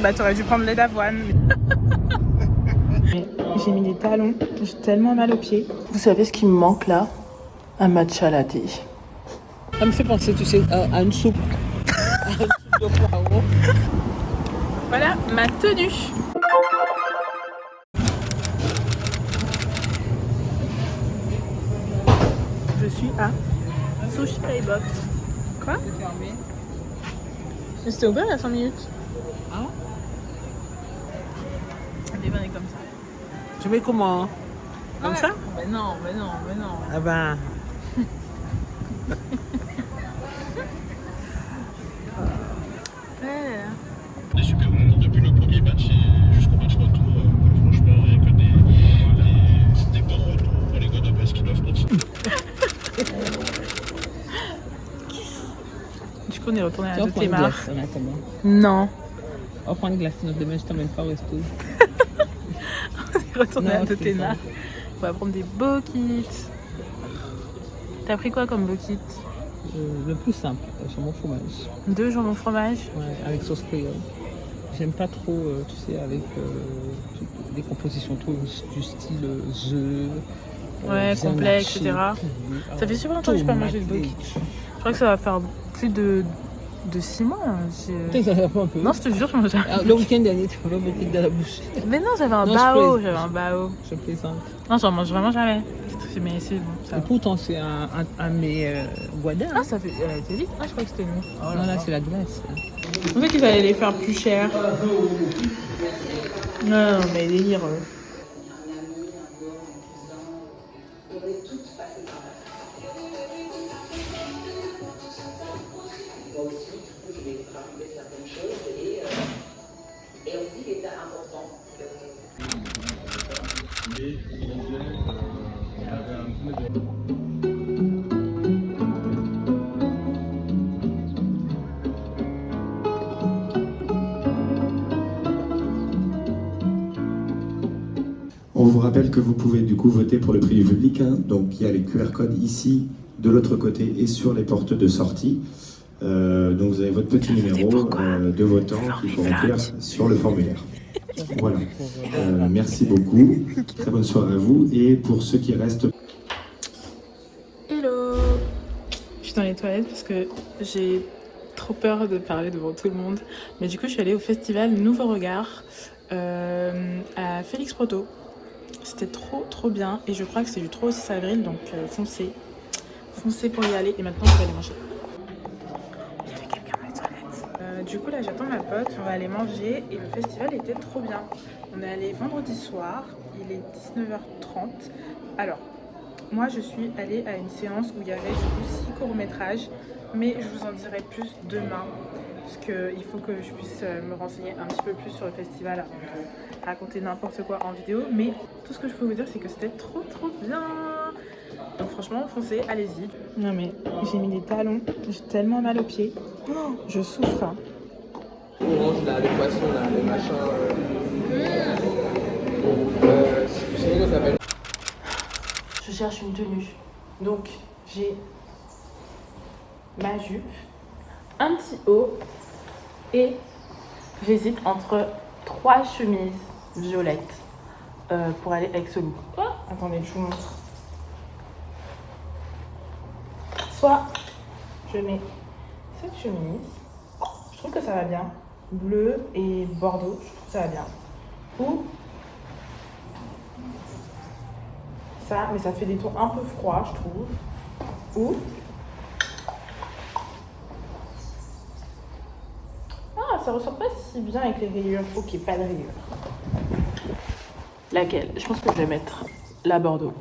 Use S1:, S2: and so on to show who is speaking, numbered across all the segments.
S1: Bah t'aurais dû prendre lait d'avoine. J'ai mis des talons, j'ai tellement mal aux pieds. Vous savez ce qui me manque là? Un matcha latte.
S2: Ça me fait penser, tu sais, à une soupe. À une soupe de poireaux.
S1: Voilà ma tenue. Je suis à Sushi Playbox. Quoi? Mais c'était ouvert il y a 5 minutes.
S2: Ah,
S1: On est comme ça.
S2: tu mets comment? Comme ça?
S1: Mais non.
S2: Ah ben.
S1: Ouais.
S3: On est super contents depuis le premier match et jusqu'au match retour. Franchement, il n'y a que des bons retours pour les gars de Brest qui doivent continuer.
S1: Du coup, on est retourné à
S2: Tu vas prendre une
S1: Témar.
S2: glace en attendant.
S1: Non.
S2: On va prendre une glace, sinon demain je t'emmène pas au resto.
S1: On est retourné à Témar. On va prendre des bokits. T'as pris quoi comme bokit?
S2: Le plus simple, jambon fromage.
S1: 2 jambons fromage.
S2: Ouais, avec sauce créole. J'aime pas trop, tu sais, avec des compositions trop du style œufs.
S1: Ouais, complet, etc. Ça fait super longtemps que je n'ai pas mangé de bokit. Je crois que ça va faire plus de 6 mois.
S2: Peut-être ça va pas un peu.
S1: Non, je te jure, je mange jamais.
S2: Le week-end dernier, tu n'as pas beaucoup dans la bouche.
S1: Mais non, j'avais un
S2: Non,
S1: bao.
S2: je
S1: J'avais un bao.
S2: Je plaisante.
S1: Non, j'en mange vraiment jamais. Mais c'est bon. Ça
S2: Et
S1: va.
S2: pourtant, c'est un mes guada.
S1: Ah, ça fait. Elle a été vite. Ah, je crois que c'était nous. Oh
S2: Non, là, c'est la glace.
S1: En fait, ils allaient les faire plus cher. Non, mais délire.
S4: On vous rappelle que vous pouvez du coup voter pour le prix du public, hein. Donc il y a les QR codes ici, de l'autre côté et sur les portes de sortie. Donc vous avez votre petit numéro de votant qu'il faut remplir sur le formulaire. Voilà. Merci beaucoup. Très bonne soirée à vous. Et pour ceux qui restent...
S1: Hello. Je suis dans les toilettes parce que j'ai trop peur de parler devant tout le monde. Mais du coup, je suis allée au festival Nouveau Regard à Félix Proto. C'était trop bien et je crois que c'est du 3 au 6 avril, donc foncez pour y aller. Et maintenant je vais aller manger. Il y avait quelqu'un dans les toilettes. Du coup là j'attends ma pote, on va aller manger et le festival était trop bien. On est allé vendredi soir, il est 19h30. Alors moi je suis allée à une séance où il y avait du coup 6 courts-métrages, mais je vous en dirai plus demain. Parce qu'il faut que je puisse me renseigner un petit peu plus sur le festival avant de raconter n'importe quoi en vidéo. Mais tout ce que je peux vous dire, c'est que c'était trop bien. Donc franchement, foncez, allez-y. Non mais j'ai mis des talons, j'ai tellement mal aux pieds. Oh, je souffre.
S2: On mange là, les poissons, là, les machins.
S1: Je cherche une tenue. Donc j'ai ma jupe, un petit haut et j'hésite entre 3 chemises violettes pour aller avec ce look. Oh, attendez, je vous montre. Soit je mets cette chemise, je trouve que ça va bien, bleu et bordeaux, je trouve que ça va bien. Ou ça, mais ça fait des tons un peu froids, je trouve. Ou ça ressort pas si bien avec les rayures. Ok, pas de rayures. Laquelle? Je pense que je vais mettre la bordeaux.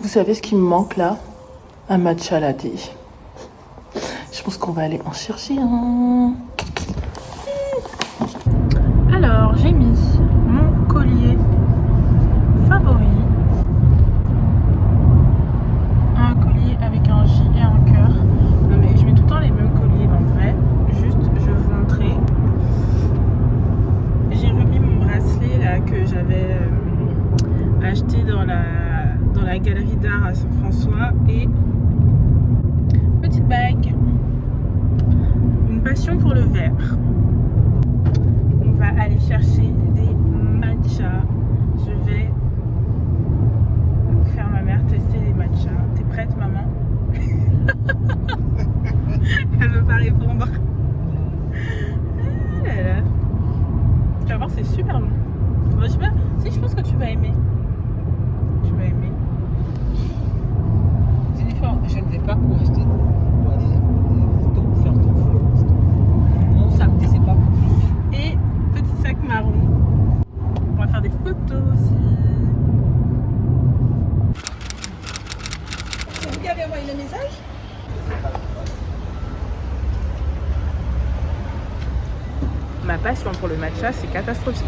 S1: Vous savez ce qui me manque là? Un matcha latte. Je pense qu'on va aller en chercher un. Alors, j'ai mis mon collier favori. galerie d'art à Saint-François et petite bague, une passion pour le verre. On va aller chercher des matchas. Je vais faire ma mère tester les matchas. T'es prête, maman? Elle veut pas répondre. Ah là là. Tu vas voir, c'est super bon. Je sais pas, si je pense que tu vas aimer. Tu vas aimer.
S2: C'est différent. Je ne vais pas pour acheter pour aller faire ton flot. Non, ça me c'est pas.
S1: Et petit sac marron. On va faire des photos aussi.
S5: C'est vous qui avez envoyé le message?
S1: Ma passion pour le matcha, c'est catastrophique.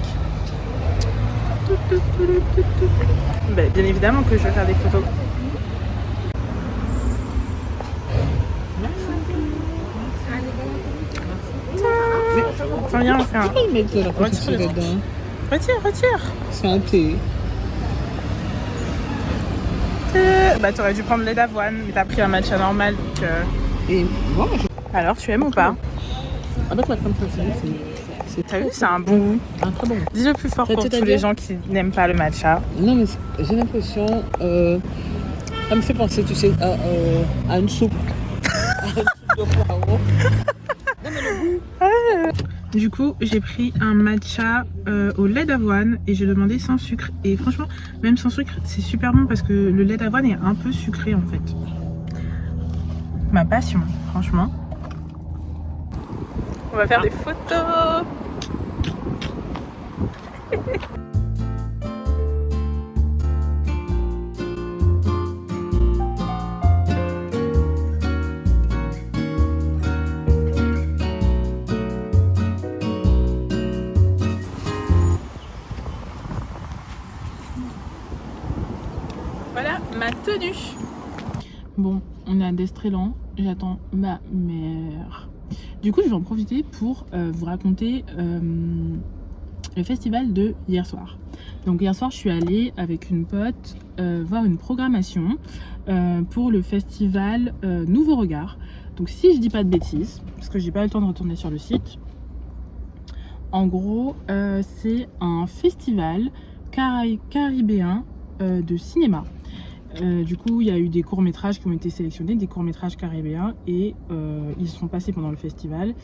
S1: Ben, bien évidemment que je vais faire des photos. Tiens, viens, on fait un...
S2: Tu peux le mettre la confiture
S1: Retire.
S2: dedans.
S1: Retire.
S2: C'est un thé.
S1: Bah t'aurais dû prendre lait d'avoine, mais t'as pris un matcha normal, donc...
S2: Et moi,
S1: Alors, tu aimes ou pas?
S2: avec la crème chantilly,
S1: T'as vu, c'est un bon goût.
S2: un très bon.
S1: Dis-le plus fort pour tous les gens qui n'aiment pas le matcha.
S2: Non, mais j'ai l'impression. Ça me fait penser, tu sais, à une soupe. À une soupe de poireaux. Non, mais le goût.
S1: Du coup, j'ai pris un matcha au lait d'avoine et j'ai demandé sans sucre. Et franchement, même sans sucre, c'est super bon parce que le lait d'avoine est un peu sucré en fait. Ma passion, franchement. On va faire des photos. Voilà ma tenue. Bon, on est à Destrélan, j'attends ma mère. Du coup, je vais en profiter pour vous raconter le festival de hier soir. Donc hier soir, je suis allée avec une pote voir une programmation pour le festival Nouveau Regard. Donc si je dis pas de bêtises, parce que j'ai pas eu le temps de retourner sur le site, en gros, c'est un festival caribéen de cinéma. Du coup, il y a eu des courts-métrages qui ont été sélectionnés, des courts-métrages caribéens, et ils sont passés pendant le festival.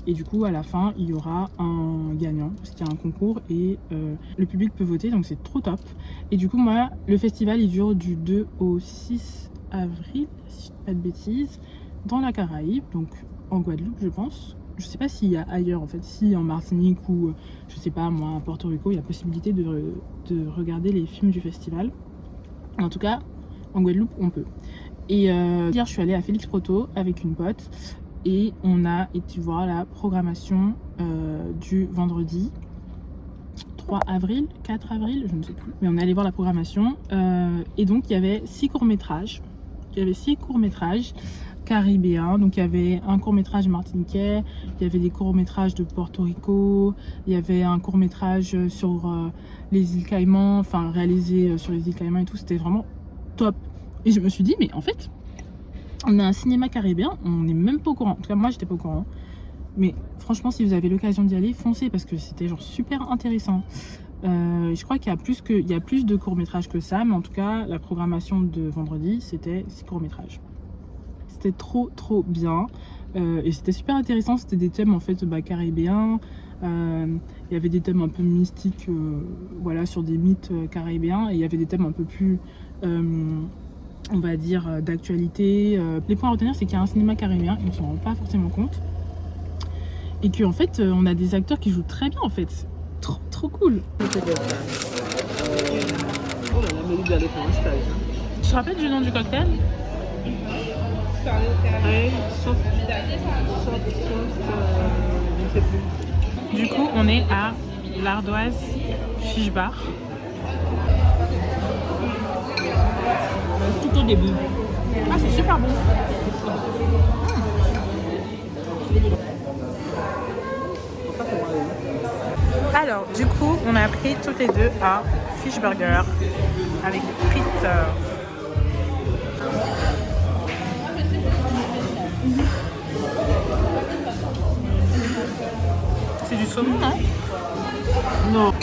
S1: Et du coup, à la fin, il y aura un gagnant, parce qu'il y a un concours, et le public peut voter, donc c'est trop top. Et du coup, moi, le festival, il dure du 2 au 6 avril, si je dis pas de bêtises, dans la Caraïbe, donc en Guadeloupe, je pense. Je sais pas s'il y a ailleurs, en fait, si en Martinique ou, je sais pas, moi, à Porto Rico, il y a possibilité de regarder les films du festival. En tout cas, en Guadeloupe, on peut. Et hier, je suis allée à Félix Proto avec une pote et on a été voir la programmation du vendredi 3 avril, 4 avril, je ne sais plus. Mais on est allé voir la programmation et donc il y avait 6 courts-métrages. Il y avait 6 courts-métrages caribéens. Donc il y avait un court-métrage martiniquais, il y avait des courts-métrages de Porto Rico, il y avait un court-métrage sur les îles Caïmans, enfin réalisé sur les îles Caïmans et tout. C'était vraiment top. Et je me suis dit, mais en fait, on a un cinéma caribéen, on n'est même pas au courant. En tout cas, moi, j'étais pas au courant. Mais franchement, si vous avez l'occasion d'y aller, foncez parce que c'était genre super intéressant. Je crois qu'il y a plus de courts-métrages que ça, mais en tout cas, la programmation de vendredi, c'était 6 courts-métrages. C'était trop bien. Et c'était super intéressant. C'était des thèmes en fait caribéens. Il y avait des thèmes un peu mystiques, voilà, sur des mythes caribéens. Et il y avait des thèmes un peu plus on va dire d'actualité. Les points à retenir, c'est qu'il y a un cinéma caribéen, ils ne s'en rendent pas forcément compte. Et qu'en fait, on a des acteurs qui jouent très bien en fait. Trop cool.
S2: Oh là là, mais lui, d'aller faire un stage.
S1: Tu te rappelles du nom du cocktail?
S2: Ouais, sauf je sais plus.
S1: Du coup, on est à l'Ardoise Fish Bar.
S2: Tout au début.
S1: Ah, c'est super bon. Alors, du coup, on a pris toutes les deux un fish burger avec des frites. C'est du saumon, non?
S2: Non.